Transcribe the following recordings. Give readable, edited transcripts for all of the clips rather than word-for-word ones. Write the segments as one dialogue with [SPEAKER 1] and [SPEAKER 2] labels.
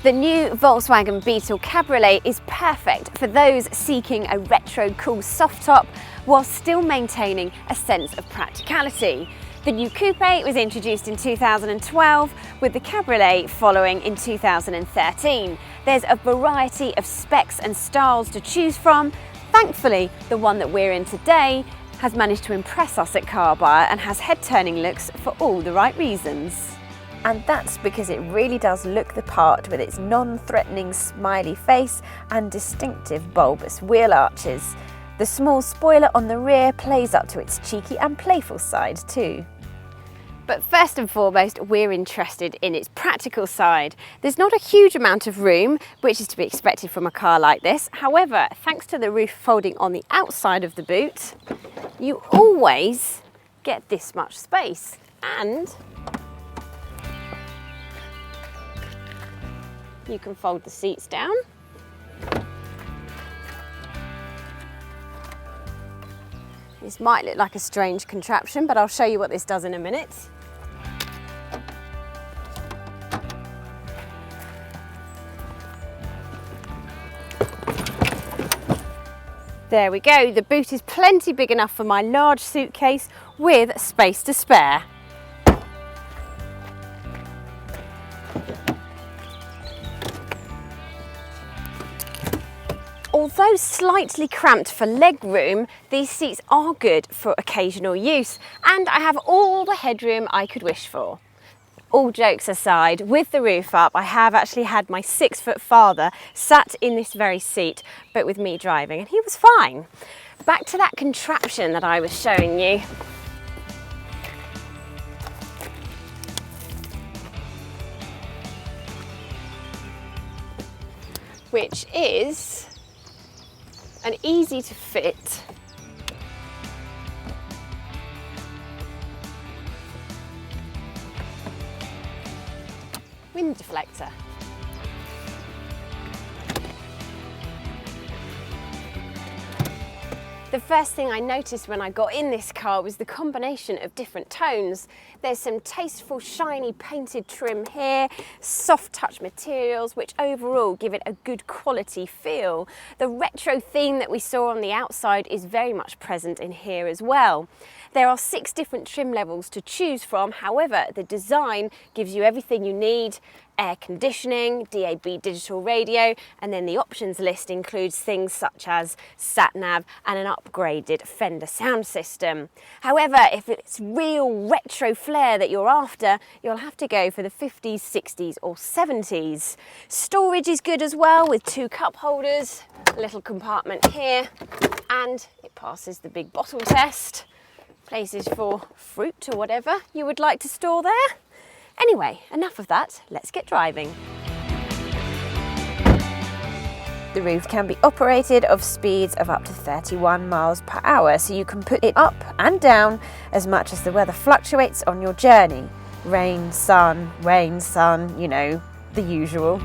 [SPEAKER 1] The new Volkswagen Beetle Cabriolet is perfect for those seeking a retro cool soft top while still maintaining a sense of practicality. The new Coupe was introduced in 2012, with the Cabriolet following in 2013. There's a variety of specs and styles to choose from. Thankfully, the one that we're in today has managed to impress us at CarBuyer and has head-turning looks for all the right reasons. And that's because it really does look the part with its non-threatening smiley face and distinctive bulbous wheel arches. The small spoiler on the rear plays up to its cheeky and playful side too. But first and foremost, we're interested in its practical side. There's not a huge amount of room, which is to be expected from a car like this. However, thanks to the roof folding on the outside of the boot, you always get this much space. And you can fold the seats down. This might look like a strange contraption, but I'll show you what this does in a minute. There we go, the boot is plenty big enough for my large suitcase with space to spare. Although slightly cramped for leg room, these seats are good for occasional use, and I have all the headroom I could wish for. All jokes aside, with the roof up, I have actually had my 6-foot father sat in this very seat, but with me driving, and he was fine. Back to that contraption that I was showing you. Which is an easy to fit wind deflector. The first thing I noticed when I got in this car was the combination of different tones. There's some tasteful, shiny painted trim here, soft touch materials, which overall give it a good quality feel. The retro theme that we saw on the outside is very much present in here as well. There are 6 different trim levels to choose from. However, the design gives you everything you need: air conditioning, DAB digital radio, and then the options list includes things such as sat-nav and an upgraded Fender sound system. However, if it's real retro flair that you're after, you'll have to go for the 50s, 60s or 70s. Storage is good as well, with 2 cup holders, a little compartment here, and it passes the big bottle test. Places for fruit or whatever you would like to store there. Anyway, enough of that, let's get driving. The roof can be operated of speeds of up to 31 miles per hour, so you can put it up and down as much as the weather fluctuates on your journey. Rain, sun, you know, the usual.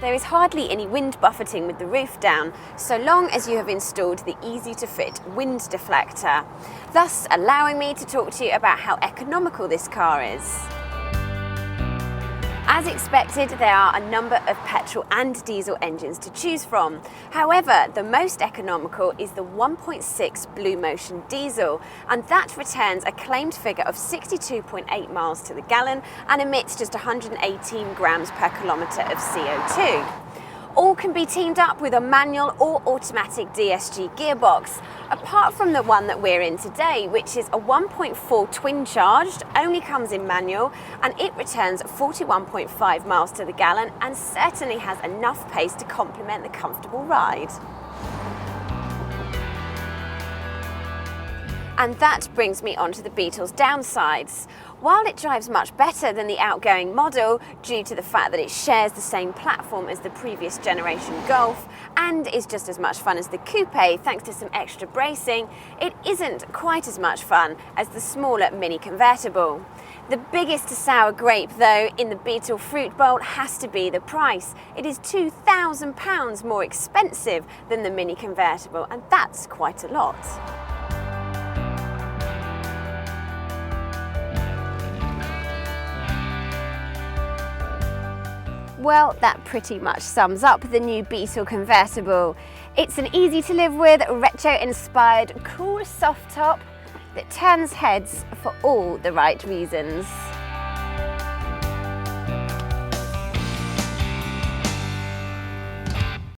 [SPEAKER 1] There is hardly any wind buffeting with the roof down, so long as you have installed the easy-to-fit wind deflector, thus allowing me to talk to you about how economical this car is. As expected, there are a number of petrol and diesel engines to choose from. However, the most economical is the 1.6 Blue Motion diesel, and that returns a claimed figure of 62.8 miles to the gallon and emits just 118 grams per kilometre of CO2. All can be teamed up with a manual or automatic DSG gearbox, apart from the one that we're in today, which is a 1.4 twin charged, only comes in manual, and it returns 41.5 miles to the gallon and certainly has enough pace to complement the comfortable ride. And that brings me on to the Beetle's downsides. While it drives much better than the outgoing model due to the fact that it shares the same platform as the previous generation Golf and is just as much fun as the Coupe thanks to some extra bracing, it isn't quite as much fun as the smaller mini convertible. The biggest sour grape though in the Beetle fruit bowl has to be the price. It is £2,000 more expensive than the mini convertible, and that's quite a lot. Well, that pretty much sums up the new Beetle convertible. It's an easy to live with, retro-inspired, cool soft top that turns heads for all the right reasons.